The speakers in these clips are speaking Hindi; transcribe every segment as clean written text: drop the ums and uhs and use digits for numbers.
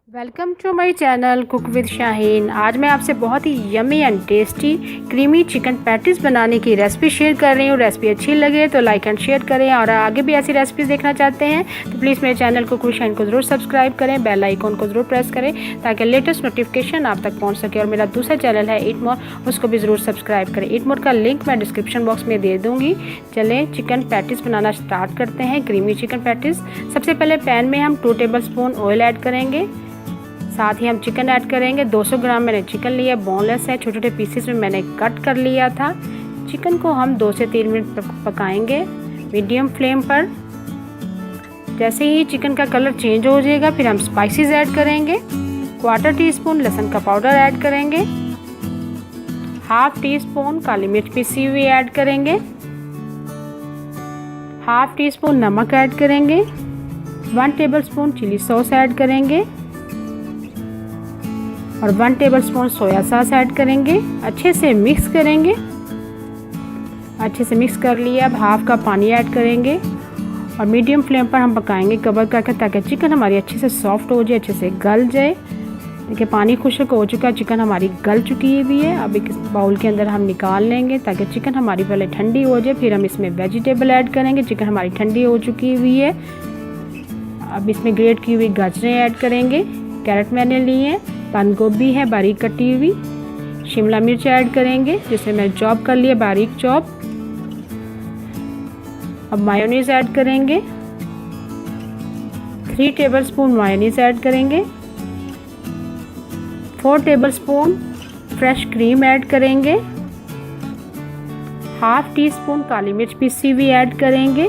Welcome to my channel cook with Shaheen. आज मैं आपसे बहुत ही yummy and tasty creamy chicken patties बनाने की रेसिपी शेयर कर रही हूँ। रेसिपी अच्छी लगे तो लाइक एंड शेयर करें और आगे भी ऐसी रेसिपीज़ देखना चाहते हैं तो प्लीज़ मेरे चैनल कुक विद शाहीन को ज़रूर सब्सक्राइब करें, बेल आइकॉन को ज़रूर प्रेस करें ताकि लेटेस्ट नोटिफिकेशन आप तक पहुँच सके। और मेरा दूसरा चैनल है ईट मोर, उसको भी ज़रूर सब्सक्राइब करें। ईट मोर का लिंक मैं डिस्क्रिप्शन बॉक्स में दे दूँगी। चलें चिकन पैटीज़ बनाना स्टार्ट करते हैं। क्रीमी चिकन पैटीज़, सबसे पहले पैन में हम 2 टेबलस्पून ऑयल ऐड करेंगे। साथ ही हम चिकन ऐड करेंगे। 200 ग्राम मैंने चिकन लिया, बोनलेस है, छोटे छोटे पीसेस में मैंने कट कर लिया था। चिकन को हम 2 से 3 मिनट पकाएंगे मीडियम फ्लेम पर। जैसे ही चिकन का कलर चेंज हो जाएगा फिर हम स्पाइसेस ऐड करेंगे। 1/4 टीस्पून लहसुन का पाउडर ऐड करेंगे। 1/2 टीस्पून काली मिर्च पिसी हुई ऐड करेंगे। 1/2 टीस्पून नमक ऐड करेंगे। 1 टेबलस्पून चिली सॉस ऐड करेंगे और 1 टेबलस्पून सोया सॉस ऐड करेंगे। अच्छे से मिक्स करेंगे। अच्छे से मिक्स कर लिया। अब 1/2 कप पानी ऐड करेंगे और मीडियम फ्लेम पर हम पकाएंगे कवर करके ताकि चिकन हमारी अच्छे से सॉफ्ट हो जाए, अच्छे से गल जाए। देखिए पानी खुश्क हो चुका, चिकन हमारी गल चुकी हुई है। अब एक बाउल के अंदर हम निकाल लेंगे ताकि चिकन हमारी पहले ठंडी हो जाए, फिर हम इसमें वेजिटेबल ऐड करेंगे। चिकन हमारी ठंडी हो चुकी हुई है। अब इसमें ग्रेट की हुई गाजरें ऐड करेंगे। कैरेट मैंने ली है, बंद गोभी है बारीक कटी हुई, शिमला मिर्च ऐड करेंगे जिसे मैंने चॉप कर लिया बारीक चॉप। अब मायोनीज ऐड करेंगे। 3 टेबलस्पून मायोनीज ऐड करेंगे। 4 टेबलस्पून फ्रेश क्रीम ऐड करेंगे। 1/2 टीस्पून काली मिर्च पिसी हुई ऐड करेंगे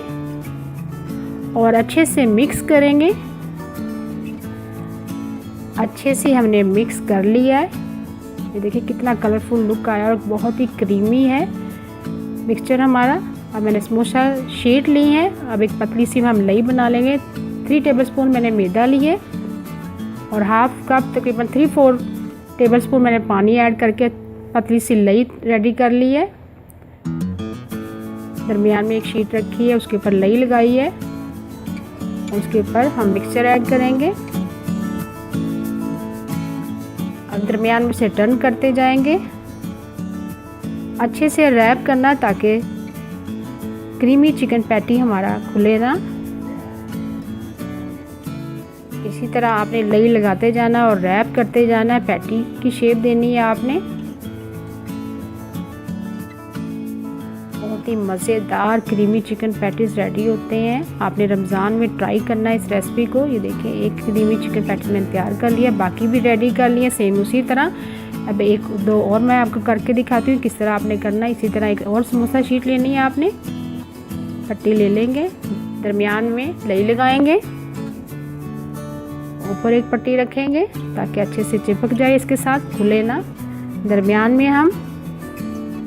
और अच्छे से मिक्स करेंगे। अच्छे से हमने मिक्स कर लिया है। ये देखिए कितना कलरफुल लुक आया और बहुत ही क्रीमी है मिक्सचर हमारा। अब मैंने समोसा शीट ली है। अब एक पतली सी हम लई बना लेंगे। 3 टेबलस्पून मैंने मैदा ली है और 1/2 कप तकरीबन 3-4 टेबलस्पून मैंने पानी ऐड करके पतली सी लई रेडी कर ली है। दरमियान में एक शीट रखी है, उसके ऊपर लई लगाई है, उसके ऊपर हम मिक्सचर ऐड करेंगे। अब दरमियान में से टर्न करते जाएंगे। अच्छे से रैप करना ताकि क्रीमी चिकन पैटी हमारा खुले ना। इसी तरह आपने लई लगाते जाना और रैप करते जाना है। पैटी की शेप देनी है आपने। बहुत ही मज़ेदार क्रीमी चिकन पैटीज़ रेडी होते हैं। आपने रमज़ान में ट्राई करना है इस रेसिपी को। ये देखिए एक क्रीमी चिकन पैटी मैंने तैयार कर लिया, बाकी भी रेडी कर लिए सेम उसी तरह। अब 1-2 और मैं आपको करके दिखाती हूँ किस तरह आपने करना है। इसी तरह एक और समोसा शीट लेनी है आपने, पट्टी ले लेंगे, दरमियान में लई लगाएंगे, ऊपर एक पट्टी रखेंगे ताकि अच्छे से चिपक जाए, इसके साथ खुले ना। दरमियान में हम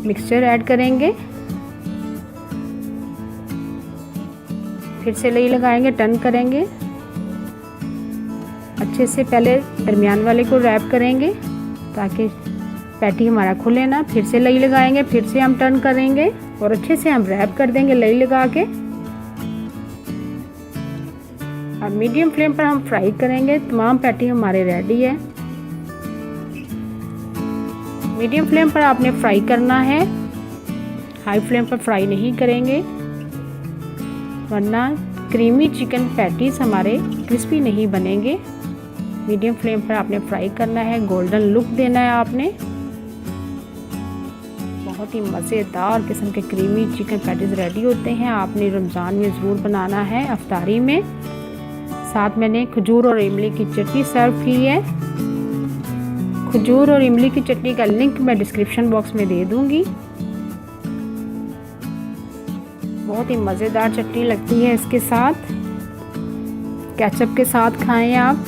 मिक्सचर ऐड करेंगे, फिर से लई लगाएंगे, टर्न करेंगे। अच्छे से पहले दरमियान वाले को रैप करेंगे ताकि पैटी हमारा खुले ना। फिर से लई लगाएंगे, फिर से हम टर्न करेंगे और अच्छे से हम रैप कर देंगे लई लगा के। अब मीडियम फ्लेम पर हम फ्राई करेंगे। तमाम पैटी हमारे रेडी है। मीडियम फ्लेम पर आपने फ्राई करना है, हाई फ्लेम पर फ्राई नहीं करेंगे वरना क्रीमी चिकन पैटीज़ हमारे क्रिस्पी नहीं बनेंगे। मीडियम फ्लेम पर आपने फ्राई करना है, गोल्डन लुक देना है आपने। बहुत ही मज़ेदार किस्म के क्रीमी चिकन पैटीज़ रेडी होते हैं। आपने रमज़ान में ज़रूर बनाना है अफ्तारी में। साथ मैंने खजूर और इमली की चटनी सर्व की है। खजूर और इमली की चटनी का लिंक मैं डिस्क्रिप्शन बॉक्स में दे दूँगी। बहुत ही मज़ेदार चटनी लगती है इसके साथ। केचप के साथ खाएं आप।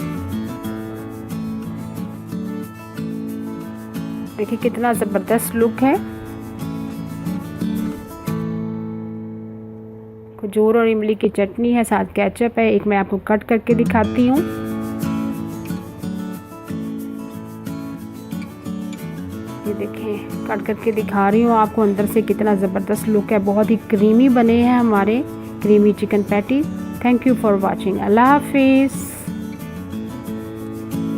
देखिए कितना ज़बरदस्त लुक है। खजूर और इमली की चटनी है, साथ केचप है। एक मैं आपको कट करके दिखाती हूँ। ये देखें कट करके दिखा रही हूँ आपको, अंदर से कितना ज़बरदस्त लुक है। बहुत ही क्रीमी बने हैं हमारे creamy chicken patty. Thank you for watching. अल्लाह हाफिज़।